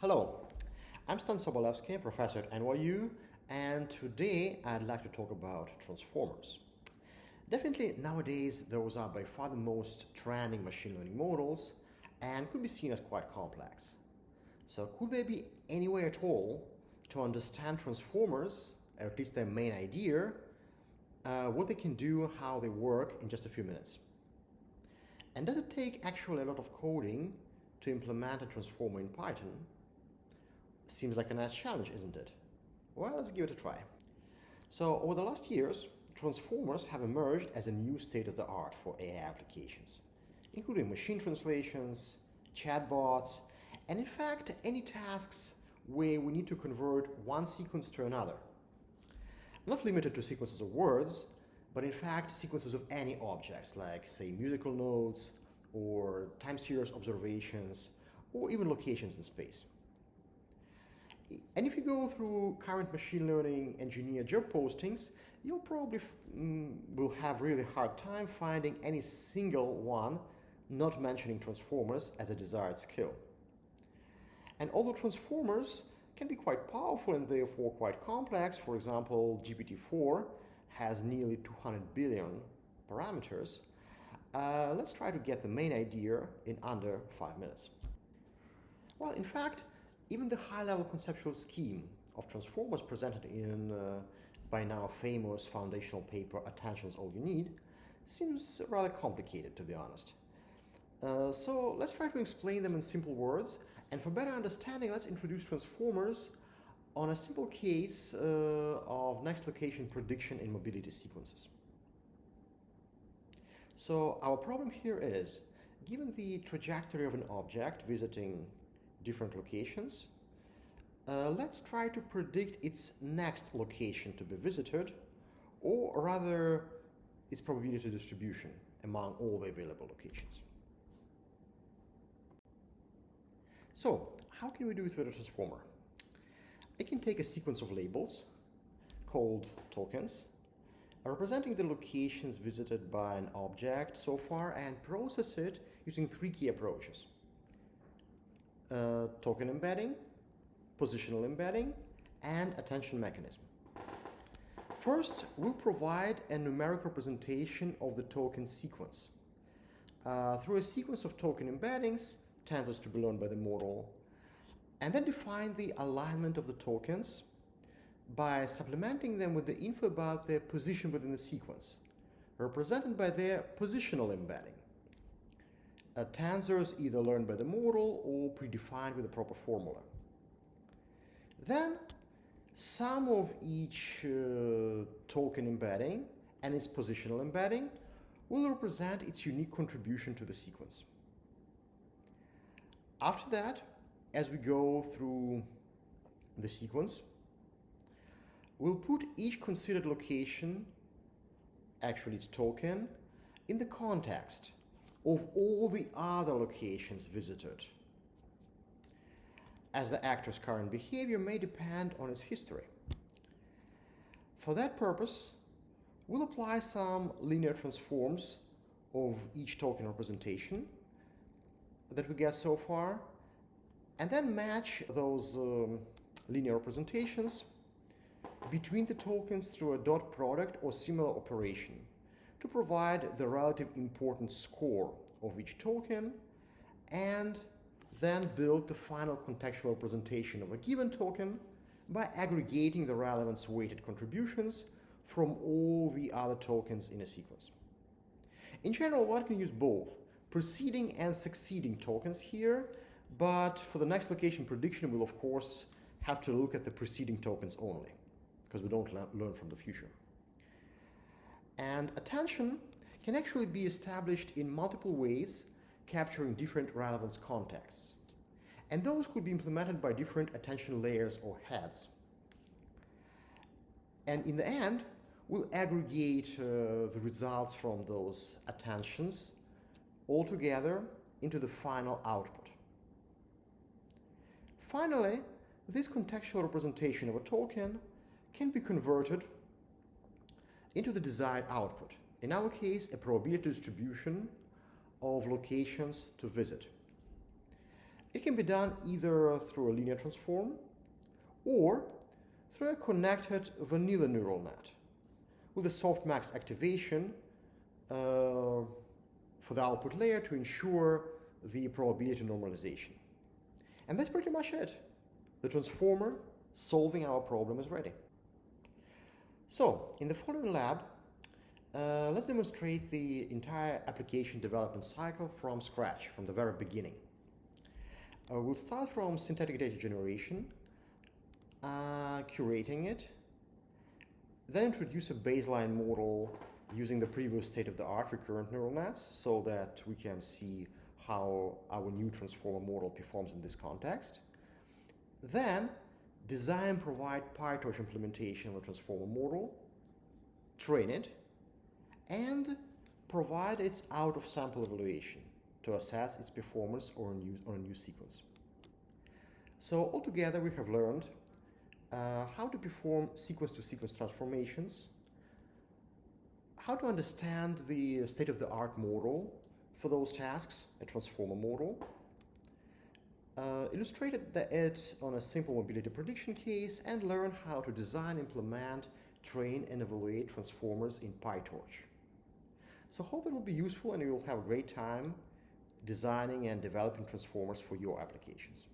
Hello, I'm Stan Sobolewski, professor at NYU, and today I'd like to talk about transformers. Definitely nowadays those are by far the most trending machine learning models and could be seen as quite complex. So could there be any way at all to understand transformers, or at least their main idea, what they can do, how they work in just a few minutes? And does it take actually a lot of coding to implement a transformer in Python? Seems like a nice challenge, isn't it? Well, let's give it a try. So, over the last years, transformers have emerged as a new state of the art for AI applications, including machine translations, chatbots, and in fact, any tasks where we need to convert one sequence to another. Not limited to sequences of words, but in fact, sequences of any objects, like, say, musical notes, or time series observations, or even locations in space. And if you go through current machine learning engineer job postings, you'll probably will have really hard time finding any single one not mentioning transformers as a desired skill. And although transformers can be quite powerful and therefore quite complex, for example, GPT-4 has nearly 200 billion parameters, let's try to get the main idea in under 5 minutes. Well, in fact, even the high-level conceptual scheme of transformers presented in by now famous foundational paper Attention's All You Need seems rather complicated, to be honest. So let's try to explain them in simple words, and for better understanding, let's introduce transformers on a simple case of next location prediction in mobility sequences. So our problem here is, given the trajectory of an object visiting different locations, let's try to predict its next location to be visited, or rather its probability distribution among all the available locations. So, how can we do it with a transformer? I can take a sequence of labels called tokens, representing the locations visited by an object so far, and process it using three key approaches: token embedding, positional embedding, and attention mechanism. First, we'll provide a numeric representation of the token sequence through a sequence of token embeddings, tensors to be learned by the model, and then define the alignment of the tokens by supplementing them with the info about their position within the sequence, represented by their positional embedding. Tensors either learned by the model or predefined with a proper formula. Then, sum of each token embedding and its positional embedding will represent its unique contribution to the sequence. After that, as we go through the sequence, we'll put each considered location, actually its token, in the context of all the other locations visited, as the actor's current behavior may depend on its history. For that purpose, we'll apply some linear transforms of each token representation that we get so far, and then match those linear representations between the tokens through a dot product or similar operation to provide the relative importance score of each token, and then build the final contextual representation of a given token by aggregating the relevance weighted contributions from all the other tokens in a sequence. In general, one can use both preceding and succeeding tokens here, but for the next location prediction, we'll of course have to look at the preceding tokens only, because we don't learn from the future. And attention can actually be established in multiple ways, capturing different relevance contexts. And those could be implemented by different attention layers or heads. And in the end, we'll aggregate the results from those attentions all together into the final output. Finally, this contextual representation of a token can be converted into the desired output. In our case, a probability distribution of locations to visit. It can be done either through a linear transform or through a connected vanilla neural net with a softmax activation for the output layer to ensure the probability normalization. And that's pretty much it. The transformer solving our problem is ready. So, in the following lab, let's demonstrate the entire application development cycle from scratch, from the very beginning. We'll start from synthetic data generation, curating it, then introduce a baseline model using the previous state-of-the-art recurrent neural nets so that we can see how our new transformer model performs in this context. Then design and provide PyTorch implementation of the transformer model, train it, and provide its out-of-sample evaluation to assess its performance on a new sequence. So altogether we have learned how to perform sequence-to-sequence transformations, how to understand the state-of-the-art model for those tasks, a transformer model, illustrated it on a simple mobility prediction case, and learn how to design, implement, train, and evaluate transformers in PyTorch. So hope it will be useful and you will have a great time designing and developing transformers for your applications.